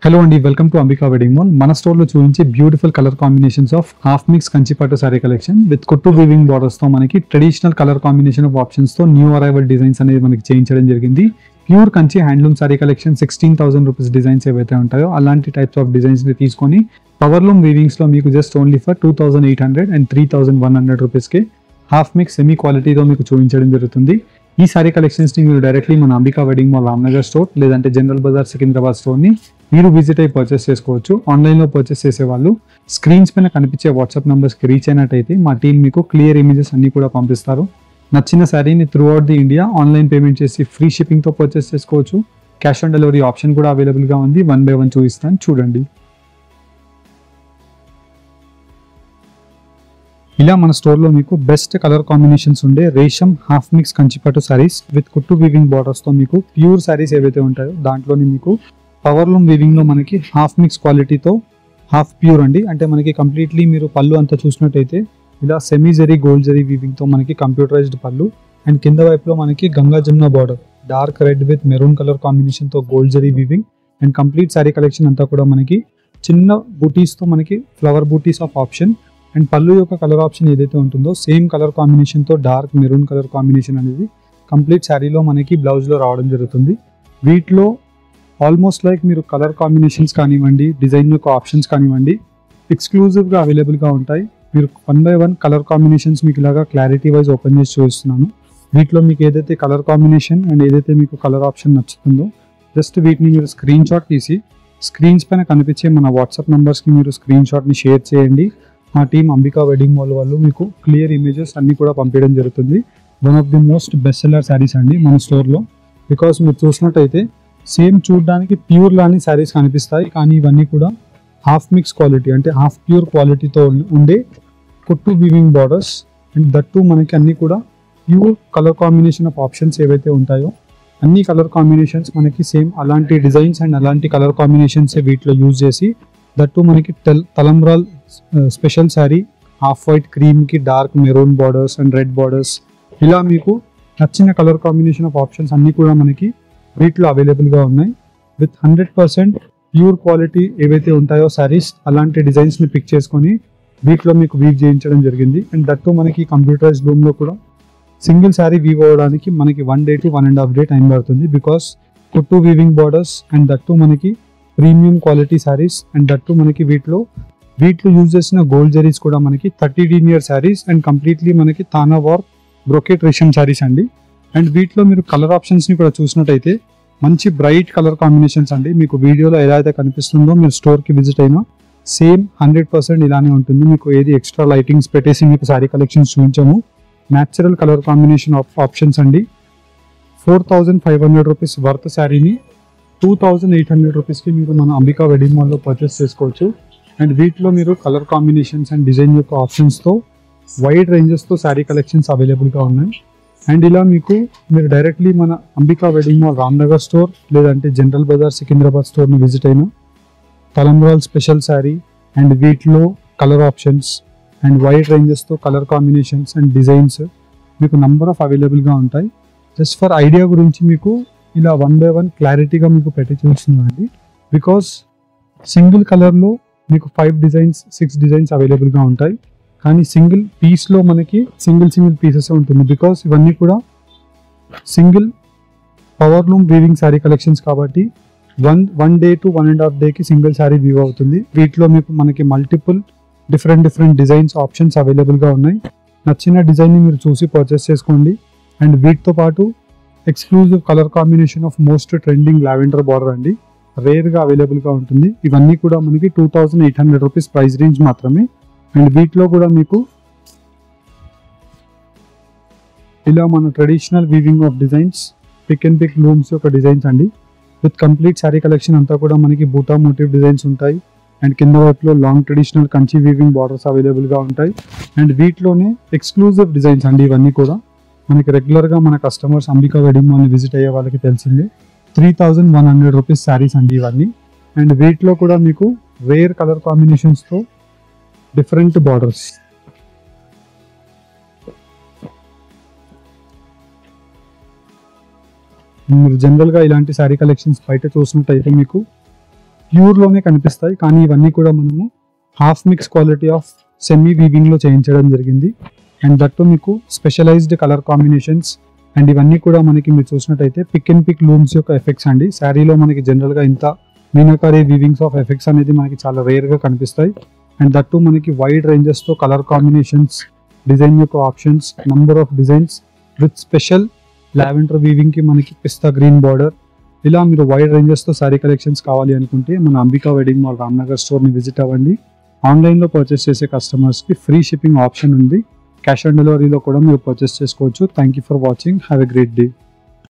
Hello అండి, welcome to Ambika wedding mall. మన స్టోర్లో చూపించే beautiful colour combinations of half mix కంచిపట్టు సారీ కలెక్షన్ విత్ కుట్టు వీవింగ్ బార్డర్స్తో మనకి ట్రెడిషనల్ కలర్ కాంబినేషన్ ఆఫ్ ఆప్షన్స్తో న్యూ అరైవల్ డిజైన్స్ అనేది మనకి చేయించడం జరిగింది. Pure Kanchi handloom sari collection 16,000 rupees designs ఏవైతే ఉంటాయో అలాంటి టైప్స్ ఆఫ్ డిజైన్స్ని తీసుకొని పవర్లూమ్ వీవింగ్స్లో మీకు జస్ట్ ఓన్లీ ఫర్ 2,800 అండ్ 3,100 రూపీస్కి హాఫ్ మిక్స్ సెమీ క్వాలిటీతో మీకు చూపించడం జరుగుతుంది. ఈ సారీ కలెక్షన్స్ని మీరు డైరెక్ట్లీ మన Ambika wedding mall Ramnagar store లేదంటే జనరల్ బజార్ సికింద్రాబాద్ స్టోర్ని మీరు విజిట్ అయ్యి పర్చేస్ చేసుకోవచ్చు. ఆన్లైన్లో పర్చేస్ చేసేవాళ్ళు స్క్రీన్స్ పైన కనిపించే వాట్సాప్ నెంబర్స్కి రీచ్ అయినట్టయితే మా టీం మీకు క్లియర్ ఇమేజెస్ అన్ని కూడా పంపిస్తారు. నచ్చిన శారీని through out the India online payment చేసి ఫ్రీ షిప్పింగ్తో పర్చేస్ చేసుకోవచ్చు. క్యాష్ ఆన్ డెలివరీ ఆప్షన్ కూడా అవైలబుల్గా ఉంది. 1 by 1 చూపిస్తాను, చూడండి. ఇలా మన స్టోర్లో మీకు బెస్ట్ కలర్ కాంబినేషన్స్ ఉండే రేషం హాఫ్ మిక్స్ కంచిపట్టు సారీస్ విత్ కుట్టు వీవింగ్ బార్డర్స్తో మీకు ప్యూర్ సారీస్ ఏవైతే ఉంటాయో దాంట్లోని మీకు పవర్లూమ్ వీవింగ్లో మనకి హాఫ్ మిక్స్ క్వాలిటీతో హాఫ్ ప్యూర్ అండి. అంటే మనకి కంప్లీట్లీ మీరు పళ్ళు అంతా చూసినట్టయితే ఇలా సెమీ జరీ గోల్డ్ జరీ వీవింగ్తో మనకి కంప్యూటరైజ్డ్ పళ్ళు అండ్ కింద వైపులో మనకి Ganga Jamuna border dark red with maroon colour కాంబినేషన్తో gold zari weaving and complete sari collection అంతా కూడా మనకి చిన్న బూటీస్తో మనకి ఫ్లవర్ బూటీస్ ఆఫ్ ఆప్షన్ అండ్ పళ్ళు యొక్క కలర్ ఆప్షన్ ఏదైతే ఉంటుందో సేమ్ కలర్ కాంబినేషన్తో డార్క్ మెరూన్ కలర్ కాంబినేషన్ అనేది కంప్లీట్ శారీలో మనకి బ్లౌజ్లో రావడం జరుగుతుంది. వీటిలో ఆల్మోస్ట్ లైక్ మీరు కలర్ కాంబినేషన్స్ కానివ్వండి, డిజైన్ యొక్క ఆప్షన్స్ కానివ్వండి ఎక్స్క్లూజివ్గా అవైలబుల్గా ఉంటాయి. మీరు 1 by 1 కలర్ కాంబినేషన్స్ మీకు ఇలాగా క్లారిటీ వైజ్ ఓపెన్ చేసి చూపిస్తున్నాను. వీటిలో మీకు ఏదైతే కలర్ కాంబినేషన్ అండ్ ఏదైతే మీకు కలర్ ఆప్షన్ నచ్చుతుందో జస్ట్ వీటిని మీరు స్క్రీన్ షాట్ తీసి స్క్రీన్స్ పైన కనిపించే మన వాట్సాప్ నెంబర్స్కి మీరు స్క్రీన్ షాట్ని షేర్ చేయండి. మా టీం అంబికా వెడ్డింగ్ మాల్ వాళ్ళు మీకు క్లియర్ ఇమేజెస్ అన్నీ కూడా పంపించడం జరుగుతుంది. One of the most best seller saris అండి మన స్టోర్లో. బికాస్ మీరు చూసినట్టయితే సేమ్ చూడడానికి ప్యూర్ లాని శారీస్ కనిపిస్తాయి, కానీ ఇవన్నీ కూడా హాఫ్ మిక్స్ క్వాలిటీ అంటే హాఫ్ ప్యూర్ క్వాలిటీతో ఉండే కుట్టు వీవింగ్ బార్డర్స్ అండ్ దట్టు మనకి అన్నీ కూడా pure colour combination of options ఏవైతే ఉంటాయో అన్ని కలర్ కాంబినేషన్స్ మనకి సేమ్ అలాంటి డిజైన్స్ అండ్ అలాంటి కలర్ కాంబినేషన్స్ వీటిలో యూజ్ చేసి దట్టు మనకి Talambral special sari half white క్రీమ్కి dark maroon borders and red borders ఇలా మీకు నచ్చిన కలర్ కాంబినేషన్ ఆఫ్ ఆప్షన్స్ అన్నీ కూడా మనకి వీటిలో అవైలబుల్గా ఉన్నాయి. విత్ 100% ప్యూర్ క్వాలిటీ ఏవైతే ఉంటాయో శారీస్ అలాంటి డిజైన్స్ని పిక్ చేసుకొని వీటిలో మీకు వీవ్ చేయించడం జరిగింది. అండ్ దట్టు మనకి కంప్యూటరైజ్ రూమ్లో కూడా సింగిల్ శారీ వీవ్ అవ్వడానికి మనకి 1 day to 1.5 day టైం పడుతుంది. బికాస్ కుట్టు వీవింగ్ బార్డర్స్ అండ్ దట్టు మనకి premium quality saris and that మనకి వీటిలో యూజ్ చేసిన గోల్డ్ జరీస్ కూడా మనకి 30 denier శారీస్ అండ్ కంప్లీట్లీ మనకి తానా వర్క్ బ్రోకెట్ రేషం శారీస్ అండి. అండ్ వీటిలో మీరు కలర్ ఆప్షన్స్ని కూడా చూసినట్టయితే మంచి బ్రైట్ కలర్ కాంబినేషన్స్ అండి. మీకు వీడియోలో ఎలా అయితే కనిపిస్తుందో మీరు స్టోర్కి విజిట్ అయినా సేమ్ 100% ఇలానే ఉంటుంది. మీకు ఏది ఎక్స్ట్రా లైటింగ్స్ పెట్టేసి మీకు శారీ కలెక్షన్స్ చూపించాము. న్యాచురల్ కలర్ కాంబినేషన్ ఆప్షన్స్ అండి. 4,500 రూపీస్ వర్త్ శారీని 2,800 రూపీస్కి మీరు మన అంబికా వెడ్డింగ్ మాల్లో పర్చేస్ చేసుకోవచ్చు. అండ్ వీటిలో మీరు కలర్ కాంబినేషన్స్ అండ్ డిజైన్ యొక్క ఆప్షన్స్తో వైడ్ రేంజెస్తో శారీ కలెక్షన్స్ అవైలబుల్గా ఉన్నాయి. అండ్ ఇలా మీరు డైరెక్ట్లీ మన Ambika wedding mall Ramnagar store లేదంటే జనరల్ బజార్ సికింద్రాబాద్ స్టోర్ని విజిట్ అయినా తలంబ్రాల్ స్పెషల్ శారీ అండ్ వీటిలో కలర్ ఆప్షన్స్ అండ్ వైడ్ రేంజెస్తో కలర్ కాంబినేషన్స్ అండ్ డిజైన్స్ మీకు నంబర్ ఆఫ్ అవైలబుల్గా ఉంటాయి. జస్ట్ ఫర్ ఐడియా గురించి మీకు ఇలా 1 by 1 క్లారిటీగా మీకు పెట్టి చూస్తున్నానండి. బికాస్ సింగిల్ కలర్లో మీకు 5 డిజైన్స్ 6 డిజైన్స్ అవైలబుల్గా ఉంటాయి, కానీ సింగిల్ పీస్లో మనకి సింగిల్ పీసెస్ ఉంటుంది. బికాస్ ఇవన్నీ కూడా single powerloom weaving sari collections కాబట్టి 1 day to 1.5 day single sari weave అవుతుంది. వీటిలో మనకి మల్టిపుల్ డిఫరెంట్ డిజైన్స్ ఆప్షన్స్ అవైలబుల్గా ఉన్నాయి. నచ్చిన డిజైన్ని మీరు చూసి పర్చేస్ చేసుకోండి. అండ్ వీటితో పాటు exclusive colour combination of most trending lavender border అండి రేర్గా అవైలబుల్గా ఉంటుంది. ఇవన్నీ కూడా మనకి 2,800 రూపీస్ ప్రైస్ రేంజ్ మాత్రమే. అండ్ వీటిలో కూడా మీకు ఇలా మన traditional weaving of designs pick and pick looms యొక్క డిజైన్స్ అండి. విత్ కంప్లీట్ శారీ కలెక్షన్ అంతా కూడా మనకి బూటా మోటివ్ డిజైన్స్ ఉంటాయి. అండ్ కింద వైపులో long traditional Kanchi weaving borders అవైలబుల్గా ఉంటాయి. అండ్ వీటిలోనే ఎక్స్క్లూజివ్ డిజైన్స్ అండి ఇవన్నీ కూడా మనకి రెగ్యులర్గా మన కస్టమర్స్ అంబికా వెడ్డింగ్ మాల్ని విజిట్ అయ్యే వాళ్ళకి తెలిసిందే 3,100 రూపీస్ శారీస్ అండి ఇవన్నీ. అండ్ వీటిలో కూడా మీకు రేర్ కలర్ కాంబినేషన్స్తో డిఫరెంట్ బార్డర్స్ మీరు జనరల్గా ఇలాంటి శారీ కలెక్షన్స్ బయట చూసినట్టయితే మీకు ప్యూర్లోనే కనిపిస్తాయి, కానీ ఇవన్నీ కూడా మనము half mix quality of semi వీవింగ్లో చేయించడం జరిగింది. అండ్ దట్టు మీకు స్పెషలైజ్డ్ కలర్ కాంబినేషన్స్. అండ్ ఇవన్నీ కూడా మనకి మీరు చూసినట్టయితే పిక్ అండ్ పిక్ లూమ్స్ యొక్క ఎఫెక్ట్స్ అండి. శారీలో మనకి జనరల్గా ఇంత మీనాకారి వీవింగ్స్ ఆఫ్ ఎఫెక్ట్స్ అనేది మనకి చాలా రేర్గా కనిపిస్తాయి. అండ్ దట్టు మనకి వైడ్ రేంజెస్తో కలర్ కాంబినేషన్స్, డిజైన్ యొక్క options, number of designs with special lavender వీవింగ్కి మనకి పిస్తా గ్రీన్ బార్డర్. ఇలా మీరు వైడ్ రేంజెస్తో శారీ కలెక్షన్స్ కావాలి అనుకుంటే మన అంబికా వెడ్డింగ్ మాల్ రామ్నగర్ స్టోర్ని విజిట్ అవ్వండి. ఆన్లైన్లో పర్చేస్ చేసే కస్టమర్స్కి ఫ్రీ షిప్పింగ్ ఆప్షన్ ఉంది. క్యాష్ ఆన్ డెలివరీలో కూడా మీరు పర్చేస్ చేసుకోవచ్చు. Thank you for watching. Have a great day.